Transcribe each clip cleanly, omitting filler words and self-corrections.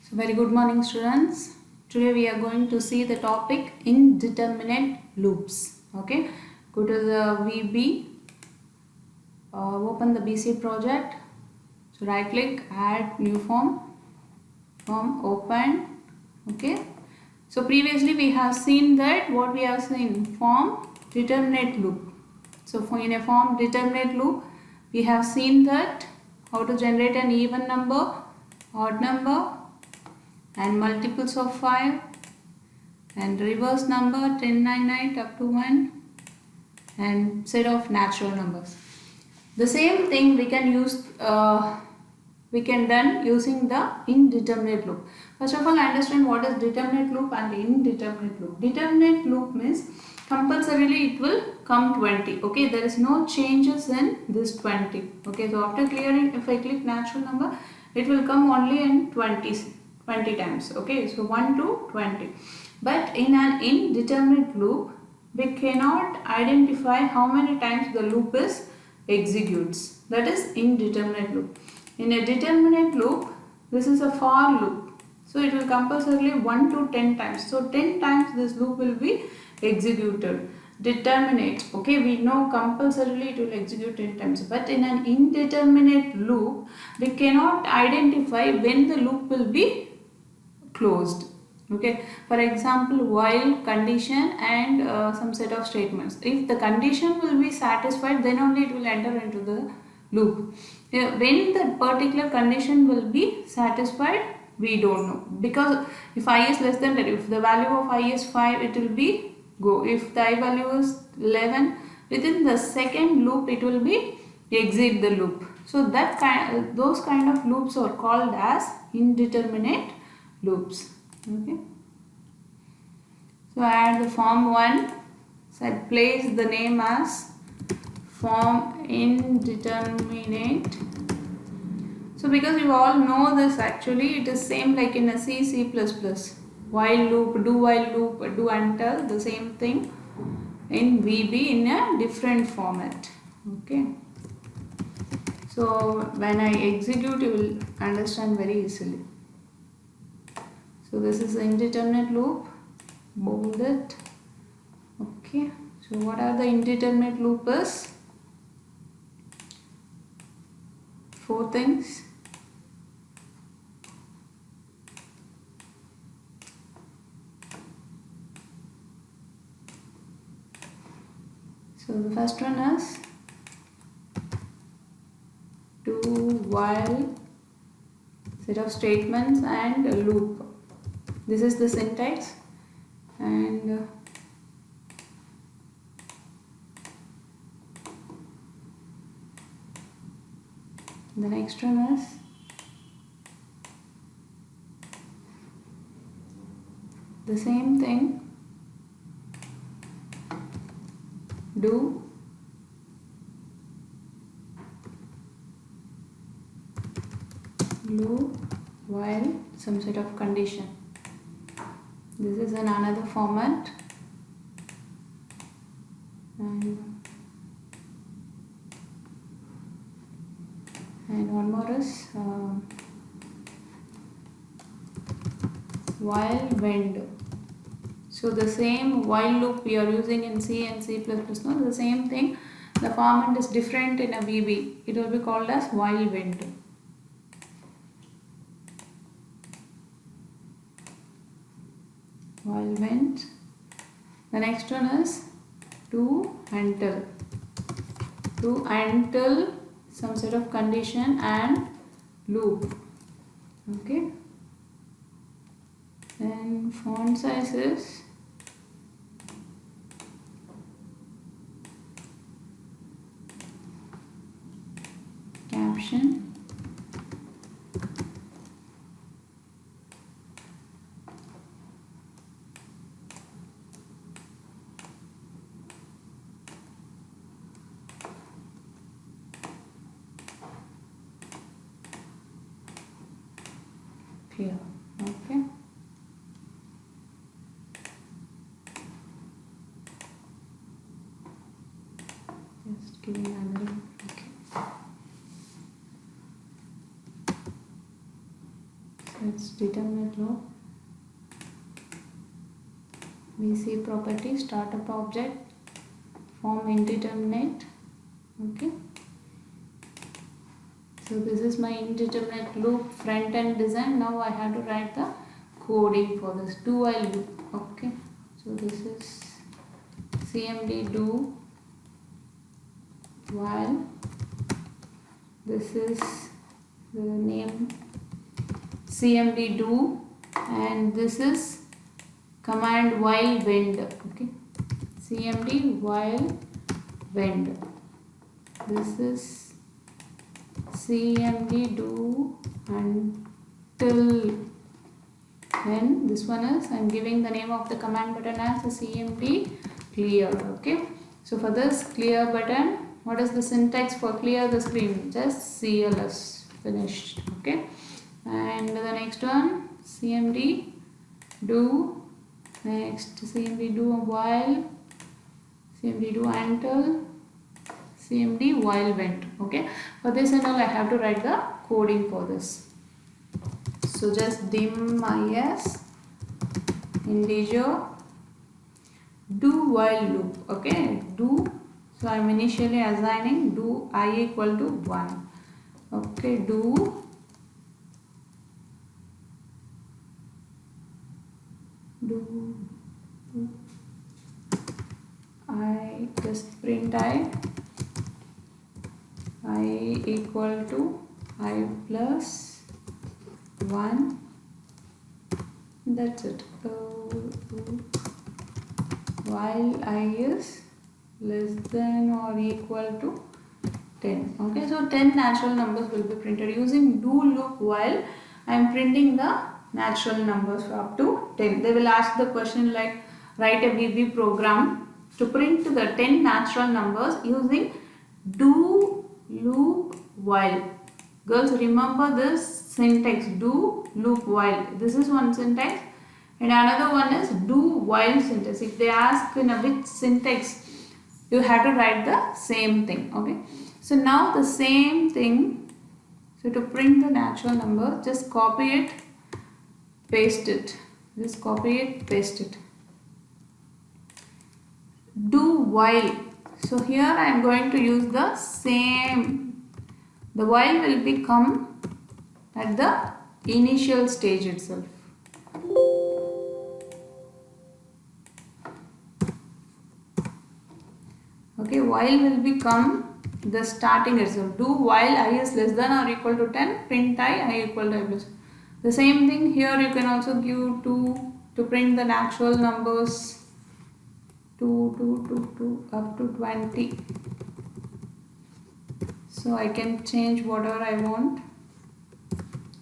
So very good morning students. Today we are going to see the topic indeterminate loops. Okay, go to the VB, open the BC project. So right click, add new form, open. Okay, so previously we have seen that what we have seen, form determinate loop. So in a form determinate loop we have seen that how to generate an even number, odd number and multiples of 5 and reverse number 1099 up to 1 and set of natural numbers. The same thing we can use we can done using the indeterminate loop. First of all, understand what is determinate loop and indeterminate loop. Determinate loop means compulsorily it will come 20. Okay, there is no changes in this 20. Okay, so after clearing, if I click natural number, it will come only in 20 times. Okay, so 1 to 20. But in an indeterminate loop, we cannot identify how many times the loop is executes. That is indeterminate loop. In a determinate loop, this is a for loop. So it will compulsorily 1 to 10 times. So 10 times this loop will be executed. Determinate. Okay, we know compulsorily it will execute 10 times. But in an indeterminate loop, we cannot identify when the loop will be closed. Okay, for example, while condition and some set of statements. If the condition will be satisfied, then only it will enter into the loop. When the particular condition will be satisfied, we don't know, because if I is less than 10, if the value of I is 5, it will be go. If the I value is 11, within the second loop it will be exit the loop. So that those kind of loops are called as indeterminate loops. Okay, so add the form 1, set place the name as form indeterminate. So because you all know this, actually it is same like in a C++, while loop, do while loop, do until, the same thing in VB in a different format. Okay, so when I execute you will understand very easily. So this is the indeterminate loop, bold it. Okay, so what are the indeterminate loop is? 4 things. So the first one is do while, set of statements and a loop. This is the syntax, and the next one is the same thing, do loop while some set of condition. This is in another format, and one more is while when. So the same while loop we are using in C and C++, no, the same thing. The format is different in a VB. It will be called as while when. While when. The next one is do until. Do until some sort of condition and loop. Okay. Then font size is caption. Clear. Okay. Just giving another. Okay. It's determinate loop. We see property startup object, form indeterminate. Okay. So this is my indeterminate loop front end design. Now I have to write the coding for this do while loop. Okay. So this is CMD do while. This is the name CMD do, and this is command while wend. Okay. CMD while wend. This is CMD do until when. This one is, I am giving the name of the command button as a CMD clear. Okay. So for this clear button, what is the syntax for clear the screen? Just CLS, finished. Okay. And the next one, CMD do, next CMD do while, CMD do until, CMD while went. Okay. For this and all I have to write the coding for this. So just dim is integer do while loop. Okay. Do. So I am initially assigning do I equal to 1. Okay. Do I just print I equal to I plus 1. That's it. While I is less than or equal to 10. Okay, so 10 natural numbers will be printed using do loop while I am printing the natural numbers up to 10. They will ask the question like write a VB program to print the 10 natural numbers using do loop while. Girls, remember this syntax, do loop while. This is one syntax and another one is do while syntax. If they ask in a which syntax, you have to write the same thing. Okay. So now the same thing. So to print the natural number, just copy it, paste it. Just copy it, paste it. Do while. So here I am going to use the same. The while will become at the initial stage itself. Okay, while will become the starting itself. Do while I is less than or equal to 10, print I equal to I plus. The same thing here you can also give to print the natural numbers 2 up to 20. So I can change whatever I want.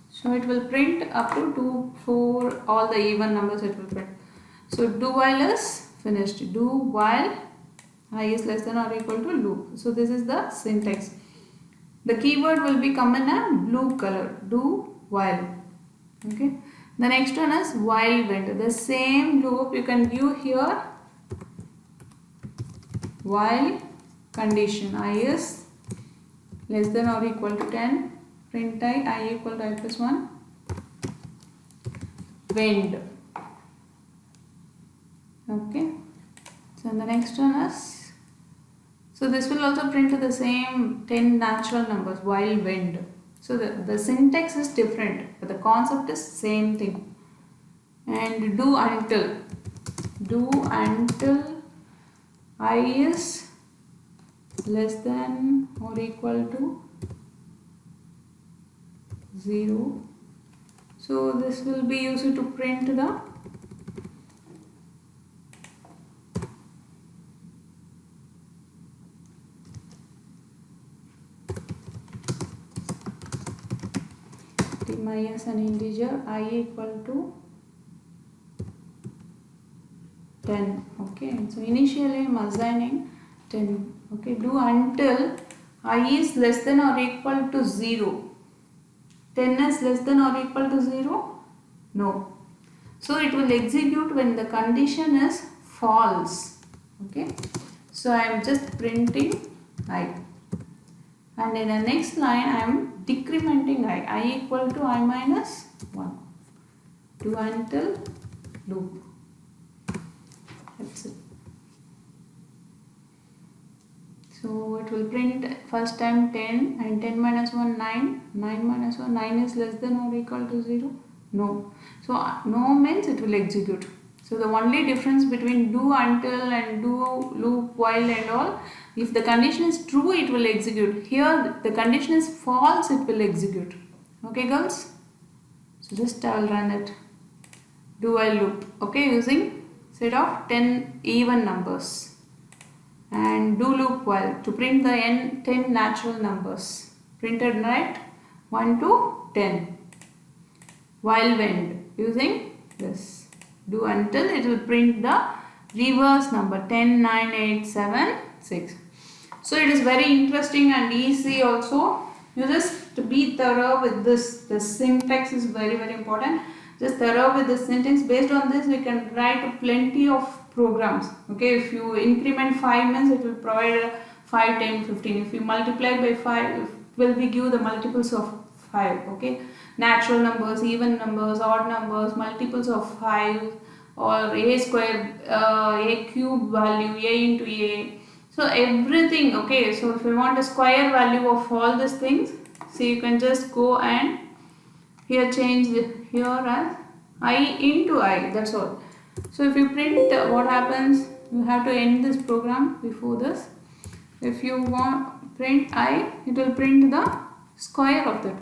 So it will print up to 2, 4, all the even numbers it will print. So do while is finished. Do while I is less than or equal to loop. So this is the syntax. The keyword will become in a blue color. Do while. Okay. The next one is while went. The same loop you can view here. While condition I is less than or equal to 10. Print I equal to I plus 1. Wend. Okay. So the next one is, so this will also print the same 10 natural numbers while wend. So the syntax is different, but the concept is same thing. And do until. Do until I is less than or equal to 0. So this will be used to print the minus an integer I equal to 10. Okay, so initially I am assigning 10. Okay, do until I is less than or equal to 0. 10 is less than or equal to 0? No. So it will execute when the condition is false. Okay, so I am just printing I. And in the next line I am decrementing I equal to I minus 1. do until loop. That's it. So it will print first time 10 and 10 minus 1 9. 9 minus 1 9 is less than or equal to 0. No. So no means it will execute. So the only difference between do until and do loop while and all, if the condition is true it will execute. Here the condition is false, it will execute. Okay girls? So just I will run it. Do while loop. Okay, using set of 10 even numbers. And do loop while to print the 10 natural numbers. Printed right 1 to 10. While when using this. Do until it will print the reverse number 10, 9, 8, 7, 6. So it is very interesting and easy also. You just be thorough with this. The syntax is very important. Just thorough with the syntax. Based on this we can write plenty of programs. Okay, if you increment 5 means it will provide 5, 10, 15. If you multiply by 5 it will be give the multiples of 5. Okay, natural numbers, even numbers, odd numbers, multiples of 5 or a square, a cube value, a into a. So everything. Okay, so if you want a square value of all these things, so you can just go and here change here as I into I. That's all. So if you print, what happens? You have to end this program before this. If you want print I, it will print the square of that.